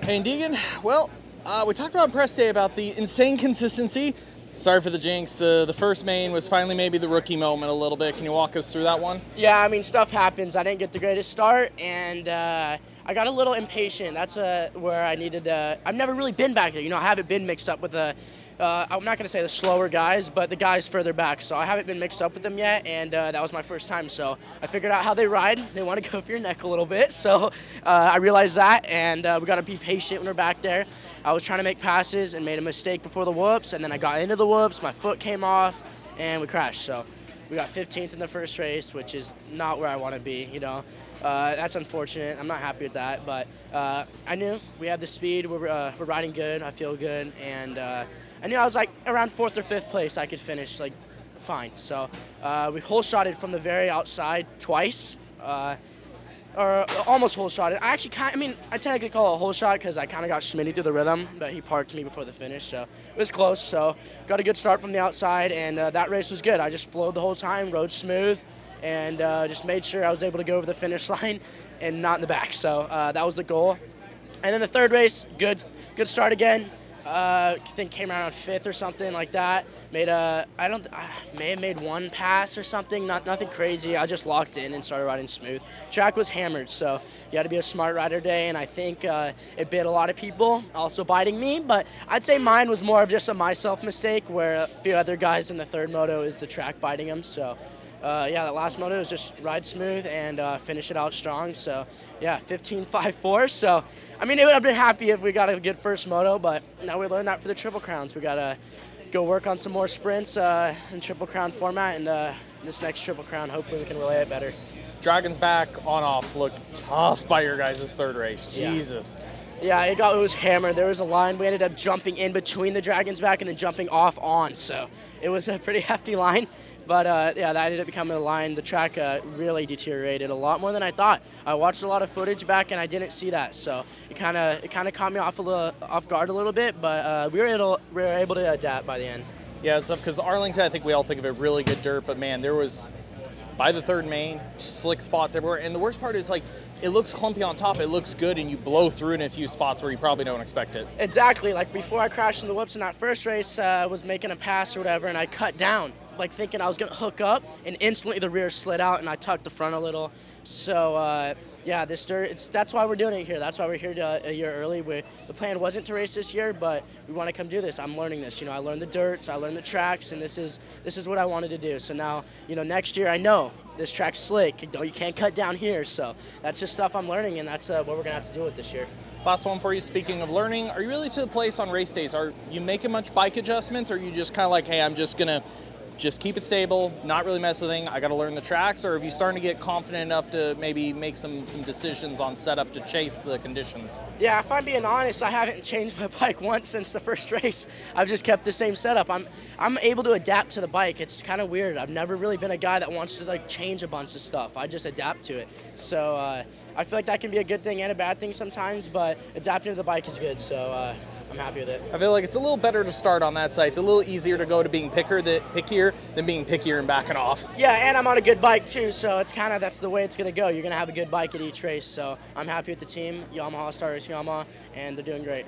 Haiden Deegan, well, we talked about press day about the insane consistency. Sorry for the jinx. The first main was finally maybe the rookie moment a little bit. Can you walk us through that one? Yeah, I mean, stuff happens. I didn't get the greatest start, and I got a little impatient. That's where I needed to. I've never really been back there. I haven't been mixed up with I'm not going to say the slower guys, but the guys further back. So I haven't been mixed up with them yet, and that was my first time. So I figured out how they ride. They want to go for your neck a little bit. So I realized that, and we got to be patient when we're back there. I was trying to make passes and made a mistake before the whoops, and then I got into the whoops. My foot came off, and we crashed. So we got 15th in the first race, which is not where I want to be, That's unfortunate. I'm not happy with that, but I knew we had the speed. We're riding good. I feel good, and I knew I was like around 4th or 5th place. I could finish like fine. So we hole shotted from the very outside twice, or almost hole shotted. I technically call it a hole shot because I kind of got Schmitty through the rhythm, but he parked me before the finish, so it was close. So got a good start from the outside, and that race was good. I just flowed the whole time, rode smooth, and just made sure I was able to go over the finish line and not in the back. So that was the goal. And then the third race, good start again. I think came around 5th or something like that. I may have made one pass or something, nothing crazy. I just locked in and started riding smooth. Track was hammered, so you had to be a smart rider day, and I think it bit a lot of people, also biting me, but I'd say mine was more of just a myself mistake, where a few other guys in the third moto is the track biting them. So that last moto was just ride smooth and finish it out strong. So, 15.54. So, it would have been happy if we got a good first moto, but now we learned that for the Triple Crowns. We got to go work on some more sprints in Triple Crown format, and this next Triple Crown, hopefully we can relay it better. Dragon's back on off looked tough by your guys' third race. Jesus. Yeah, it was hammered. There was a line. We ended up jumping in between the Dragon's back and then jumping off on. So it was a pretty hefty line. But, that ended up becoming a line. The track really deteriorated a lot more than I thought. I watched a lot of footage back, and I didn't see that. So it kind of caught me off guard a little bit, but we were able to adapt by the end. Yeah, it's tough because Arlington, I think we all think of it really good dirt, but, man, there was, by the third main, slick spots everywhere. And the worst part is, it looks clumpy on top. It looks good, and you blow through in a few spots where you probably don't expect it. Exactly. Before I crashed in the whoops in that first race, I was making a pass or whatever, and I cut down, thinking I was going to hook up, and instantly the rear slid out, and I tucked the front a little. So, this dirt, that's why we're doing it here. That's why we're here a year early. The plan wasn't to race this year, but we want to come do this. I'm learning this. I learned the dirts, I learned the tracks, and this is what I wanted to do. So now, next year I know this track's slick. You can't cut down here. So that's just stuff I'm learning, and that's what we're going to have to deal with this year. Last one for you. Speaking of learning, are you really to the place on race days? Are you making much bike adjustments, or are you just kind of hey, I'm just going to just keep it stable, not really mess with anything, I got to learn the tracks? Or have you starting to get confident enough to maybe make some decisions on setup to chase the conditions? Yeah, if I'm being honest, I haven't changed my bike once since the first race. I've just kept the same setup. I'm able to adapt to the bike. It's kind of weird. I've never really been a guy that wants to change a bunch of stuff. I just adapt to it. So I feel like that can be a good thing and a bad thing sometimes, but adapting to the bike is good. So I'm happy with it. I feel like it's a little better to start on that side. It's a little easier to go to being pickier than being pickier and backing off. Yeah, and I'm on a good bike too, so it's that's the way it's going to go. You're going to have a good bike at each race, so I'm happy with the team. Yamaha starters Yamaha, and they're doing great.